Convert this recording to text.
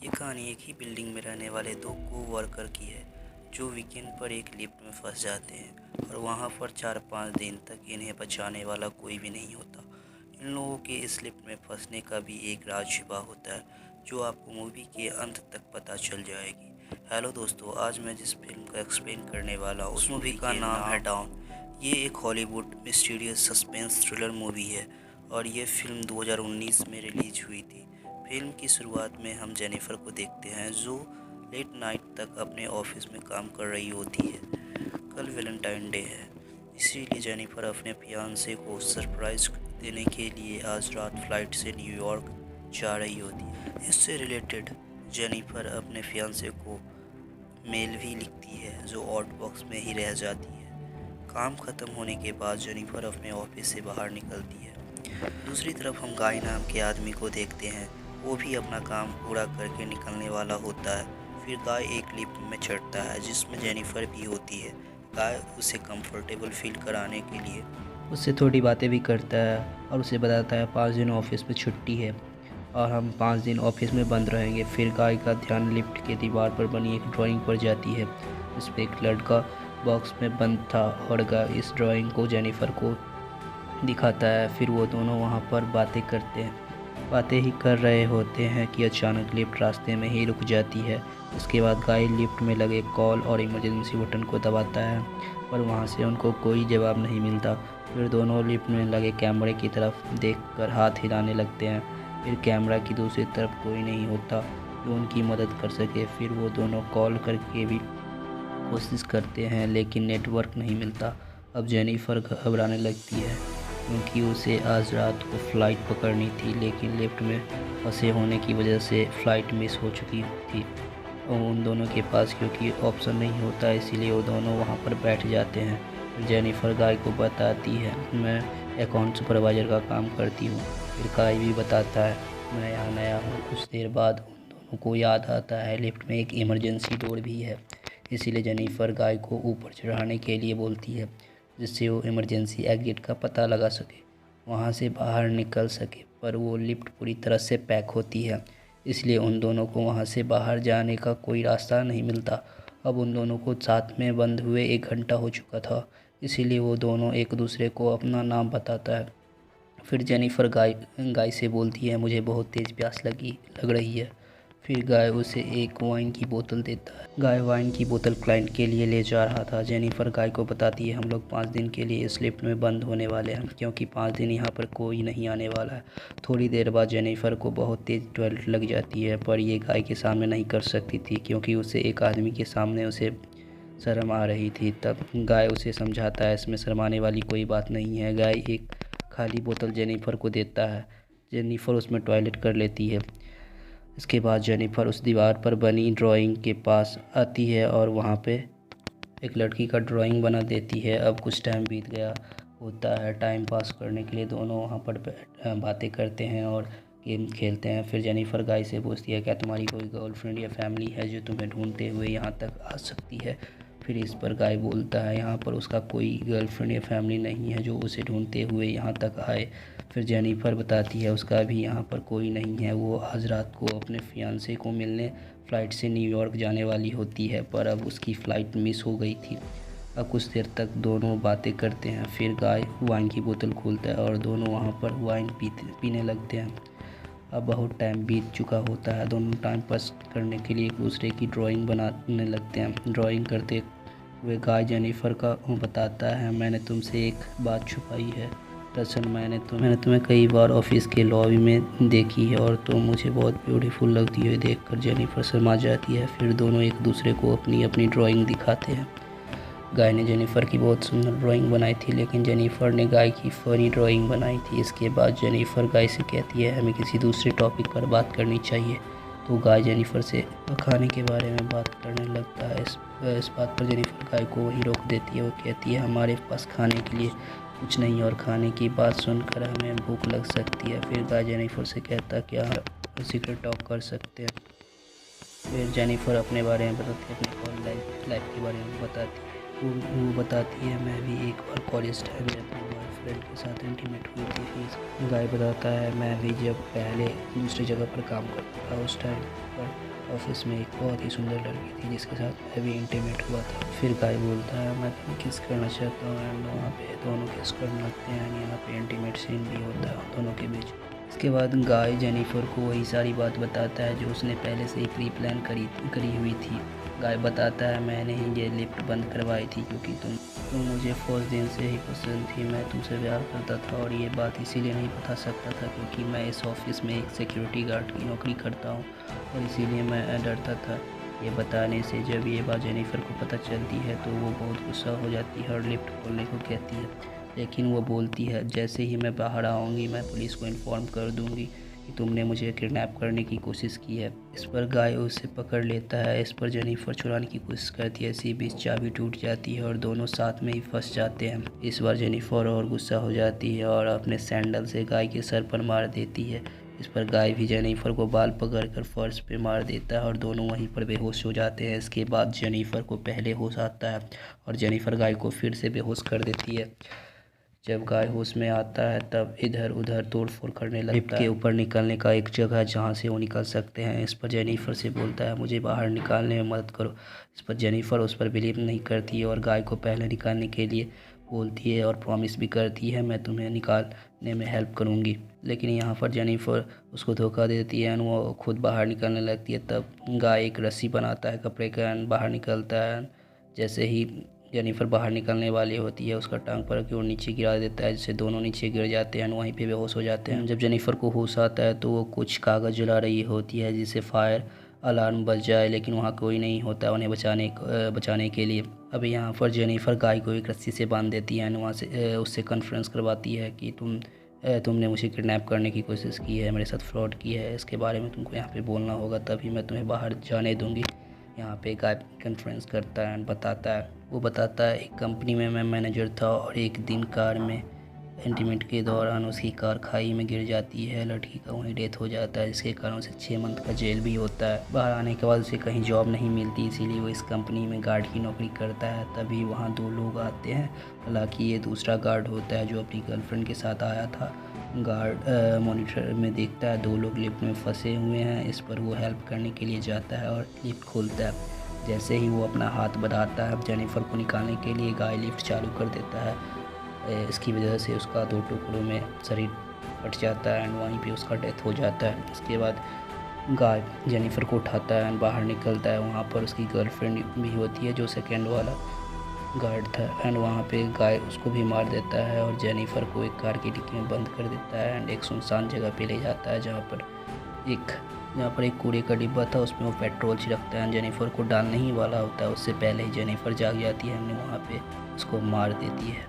ये कहानी एक ही बिल्डिंग में रहने वाले दो को-वर्कर की है जो वीकेंड पर एक लिफ्ट में फंस जाते हैं और वहां पर 4-5 दिन तक इन्हें बचाने वाला कोई भी नहीं होता। इन लोगों के इस लिफ्ट में फंसने का भी एक राज छिपा होता है जो आपको मूवी के अंत तक पता चल जाएगी। हेलो दोस्तों, आज मैं जिस फिल्म का एक्सप्लेन करने वाला हूँ उस मूवी का नाम है डाउन। ये एक Hollywood mysterious suspense thriller movie है और ये फिल्म 2019 में रिलीज हुई थी। फिल्म की शुरुआत में हम जेनिफर को देखते हैं जो लेट नाइट तक अपने ऑफिस में काम कर रही होती है। कल वैलेंटाइन डे है, इसीलिए जेनिफर अपने फियांसे को सरप्राइज देने के लिए आज रात फ्लाइट से न्यूयॉर्क जा रही होती है। इससे रिलेटेड जेनिफर अपने फियांसे को मेल भी लिखती है जो आउट बॉक्स में ही रह जाती है। काम खत्म होने के बाद जेनिफर अपने ऑफिस से बाहर निकलती है। दूसरी तरफ हम गाय नाम के आदमी को देखते हैं, वो भी अपना काम पूरा करके निकलने वाला होता है। फिर गाय एक लिफ्ट में चढ़ता है जिसमें जेनिफर भी होती है। गाय उसे कंफर्टेबल फील कराने के लिए उससे थोड़ी बातें भी करता है और उसे बताता है 5 दिन ऑफिस में छुट्टी है और हम 5 दिन ऑफिस में बंद रहेंगे। फिर गाय का ध्यान लिफ्ट के दीवार पर बनी एक ड्राइंग पर जाती है जिस पर एक लड़का बॉक्स में बंद था और गाय इस ड्राइंग को जेनिफर को दिखाता है। फिर वो दोनों वहाँ पर बातें ही कर रहे होते हैं कि अचानक लिफ्ट रास्ते में ही रुक जाती है। इसके बाद गाय लिफ्ट में लगे कॉल और इमरजेंसी बटन को दबाता है पर वहाँ से उनको कोई जवाब नहीं मिलता। फिर दोनों लिफ्ट में लगे कैमरे की तरफ देखकर हाथ हिलाने लगते हैं। फिर कैमरा की दूसरी तरफ कोई नहीं होता जो उनकी मदद कर सके। फिर वो दोनों कॉल करके भी कोशिश करते हैं लेकिन नेटवर्क नहीं मिलता। अब जेनिफर घबराने लगती है क्योंकि उसे आज रात को फ़्लाइट पकड़नी थी लेकिन लिफ्ट में फंसे होने की वजह से फ़्लाइट मिस हो चुकी थी और उन दोनों के पास क्योंकि ऑप्शन नहीं होता इसीलिए वो दोनों वहाँ पर बैठ जाते हैं। फिर जेनिफर गाय को बताती है मैं अकाउंट सुपरवाइज़र का काम करती हूँ। फिर गाय भी बताता है मैं यहाँ नया हूँ। कुछ देर बाद उन दोनों को याद आता है लिफ्ट में एक इमरजेंसी डोर भी है, इसीलिए जेनिफर गाय को ऊपर चढ़ाने के लिए बोलती है जिससे वो इमरजेंसी एग्जिट का पता लगा सके, वहाँ से बाहर निकल सके। पर वो लिफ्ट पूरी तरह से पैक होती है इसलिए उन दोनों को वहाँ से बाहर जाने का कोई रास्ता नहीं मिलता। अब उन दोनों को साथ में बंद हुए 1 घंटा हो चुका था इसीलिए वो दोनों एक दूसरे को अपना नाम बताता है। फिर जेनिफर गाय से बोलती है मुझे बहुत तेज़ प्यास लग रही है। फिर गाय उसे एक वाइन की बोतल देता है। गाय वाइन की बोतल क्लाइंट के लिए ले जा रहा था। जेनिफर गाय को बताती है हम लोग 5 दिन के लिए इस लिफ्ट में बंद होने वाले हैं क्योंकि 5 दिन यहाँ पर कोई नहीं आने वाला है। थोड़ी देर बाद जेनिफर को बहुत तेज़ टॉयलेट लग जाती है पर ये गाय के सामने नहीं कर सकती थी क्योंकि उसे एक आदमी के सामने उसे शर्म आ रही थी। तब गाय उसे समझाता है इसमें शर्माने वाली कोई बात नहीं है। गाय एक खाली बोतल जेनिफर को देता है। जेनिफर उसमें टॉयलेट कर लेती है। इसके बाद जेनिफर उस दीवार पर बनी ड्राइंग के पास आती है और वहाँ पे एक लड़की का ड्राइंग बना देती है। अब कुछ टाइम बीत गया होता है। टाइम पास करने के लिए दोनों वहाँ पर बातें करते हैं और गेम खेलते हैं। फिर जेनिफर गाय से पूछती है क्या तुम्हारी कोई गर्लफ्रेंड या फैमिली है जो तुम्हें ढूंढते हुए यहाँ तक आ सकती है। फिर इस पर गाय बोलता है यहाँ पर उसका कोई गर्लफ्रेंड या फैमिली नहीं है जो उसे ढूंढते हुए यहाँ तक आए। फिर जेनिफर बताती है उसका भी यहाँ पर कोई नहीं है, वो आज रात को अपने फियांसे को मिलने फ़्लाइट से न्यूयॉर्क जाने वाली होती है पर अब उसकी फ़्लाइट मिस हो गई थी। अब कुछ देर तक दोनों बातें करते हैं। फिर गाय वाइन की बोतल खोलता है और दोनों वहाँ पर वाइन पीने लगते हैं। अब बहुत टाइम बीत चुका होता है। दोनों टाइम पास करने के लिए एक दूसरे की ड्राइंग बनाने लगते हैं। ड्राइंग करते हुए गाय जेनिफर का बताता है मैंने तुमसे एक बात छुपाई है। दरअसल मैंने तुम्हें कई बार ऑफिस के लॉबी में देखी है और तुम मुझे बहुत ब्यूटीफुल लगती है। देखकर जेनिफर शर्मा जाती है। फिर दोनों एक दूसरे को अपनी अपनी ड्राइंग दिखाते हैं। गाय ने जेनिफर की बहुत सुंदर ड्राइंग बनाई थी लेकिन जेनिफर ने गाय की फनी ड्राइंग बनाई थी। इसके बाद जेनिफर गाय से कहती है हमें किसी दूसरे टॉपिक पर बात करनी चाहिए। तो गाय जेनिफर से खाने के बारे में बात करने लगता है। इस बात पर जेनिफर गाय को वहीं रोक देती है। वो कहती है हमारे पास खाने के लिए कुछ नहीं और खाने की बात सुनकर हमें भूख लग सकती है। फिर गाय जेनिफर से कहता है क्या हम सीक्रेट टॉक कर सकते हैं। फिर जेनिफर अपने बारे में बताती है, अपने कॉलेज लाइफ के बारे में बताती है। वो बताती है मैं भी एक बार कॉलेज टाइम में अपने बॉयफ्रेंड के साथ इंटीमेट हुई थी। फिर गाय बताता है मैं भी जब पहले दूसरी जगह पर काम करता था उस टाइम पर ऑफिस में एक बहुत ही सुंदर लड़की थी जिसके साथ मैं भी इंटीमेट हुआ था। फिर गाय बोलता है मैं तुम्हें किस करना चाहता हूँ एंड वहाँ पे दोनों किस करने लगते हैं एंड यहाँ पे इंटीमेट सीन भी होता है दोनों के बीच। इसके बाद गाय जेनिफर को वही सारी बात बताता है जो उसने पहले से ही प्री प्लान करी हुई थी। गाय बताता है मैंने ही ये लिफ्ट बंद करवाई थी क्योंकि तुम मुझे फर्स्ट दिन से ही पसंद थी, मैं तुमसे प्यार करता था और ये बात इसीलिए नहीं बता सकता था क्योंकि मैं इस ऑफिस में एक सिक्योरिटी गार्ड की नौकरी करता हूँ और इसीलिए मैं डरता था। ये बताने से जब ये बात जेनिफर को पता चलती है तो वो बहुत गुस्सा हो जाती है और लिफ्ट खोलने को कहती है, लेकिन वो बोलती है जैसे ही मैं बाहर आऊँगी मैं पुलिस को इन्फॉर्म कर दूँगी कि तुमने मुझे किडनैप करने की कोशिश की है। इस पर गाय उसे पकड़ लेता है। इस पर जेनिफर चुराने की कोशिश करती है, इसी बीच चाबी टूट जाती है और दोनों साथ में ही फंस जाते हैं। इस बार जेनिफर और गुस्सा हो जाती है और अपने सैंडल से गाय के सर पर मार देती है। इस पर गाय भी जेनिफर को बाल पकड़कर फर्श पे मार देता है और दोनों वहीं पर बेहोश हो जाते हैं। इसके बाद जेनिफर को पहले होश आता है और जेनिफर गाय को फिर से बेहोश कर देती है। जब गाय होश में आता है तब इधर उधर तोड़ फोड़ करने लगता है। लिफ्ट के ऊपर निकलने का एक जगह है जहाँ से वो निकल सकते हैं। इस पर जेनिफर से बोलता है मुझे बाहर निकालने में मदद करो। इस पर जेनिफर उस पर बिलीव नहीं करती है और गाय को पहले निकालने के लिए बोलती है और प्रॉमिस भी करती है मैं तुम्हें निकालने में हेल्प करूँगी। लेकिन यहाँ पर जेनिफर उसको धोखा देती है और वो खुद बाहर निकलने लगती है। तब गाय एक रस्सी बनाता है कपड़े का एंड बाहर निकलता है। जैसे ही जेनिफर बाहर निकलने वाली होती है उसका टांग पर की ओर नीचे गिरा देता है जिससे दोनों नीचे गिर जाते हैं, वहीं पे बेहोश हो जाते हैं। जब जेनिफर को होश आता है तो वो कुछ कागज़ जला रही होती है जिससे फायर अलार्म बज जाए, लेकिन वहाँ कोई नहीं होता उन्हें बचाने के लिए। अभी यहाँ पर जेनिफर गाय को एक रस्सी से बांध देती है, वहाँ से उससे कॉन्फ्रेंस करवाती है कि तुमने मुझे किडनैप करने की कोशिश की है, मेरे साथ फ्रॉड की है, इसके बारे में तुमको यहाँ पे बोलना होगा तभी मैं तुम्हें बाहर जाने दूँगी। यहाँ पे गाय कॉन्फ्रेंस करता है, वो बताता है एक कंपनी में मैं मैनेजर था और एक दिन कार में इंटीमेट के दौरान उसकी कार खाई में गिर जाती है, लड़की का वहीं डेथ हो जाता है जिसके कारण उसे 6 मंथ का जेल भी होता है। बाहर आने के बाद उसे कहीं जॉब नहीं मिलती, इसीलिए वो इस कंपनी में गार्ड की नौकरी करता है। तभी वहाँ 2 लोग आते हैं, हालांकि ये दूसरा गार्ड होता है जो अपनी गर्लफ्रेंड के साथ आया था। गार्ड मॉनिटर में देखता है 2 लोग लिफ्ट में फंसे हुए हैं। इस पर वो हेल्प करने के लिए जाता है और लिफ्ट खोलता है। जैसे ही वो अपना हाथ बढ़ाता है जेनिफर को निकालने के लिए, गाय लिफ्ट चालू कर देता है। इसकी वजह से उसका 2 टुकड़ों में शरीर फट जाता है एंड वहीं पे उसका डेथ हो जाता है। इसके बाद गाय जेनिफर को उठाता है एंड बाहर निकलता है। वहाँ पर उसकी गर्लफ्रेंड भी होती है जो सेकेंड वाला गार्ड था एंड वहाँ पे गाय उसको भी मार देता है और जेनिफर को एक कार की डिक्की में बंद कर देता है एंड एक सुनसान जगह पे ले जाता है जहाँ पर एक कूड़े का डिब्बा था, उसमें वो पेट्रोल छिड़कता है। जेनिफर को डालने ही वाला होता है, उससे पहले ही जेनिफर जाग जाती है, वहाँ पे उसको मार देती है।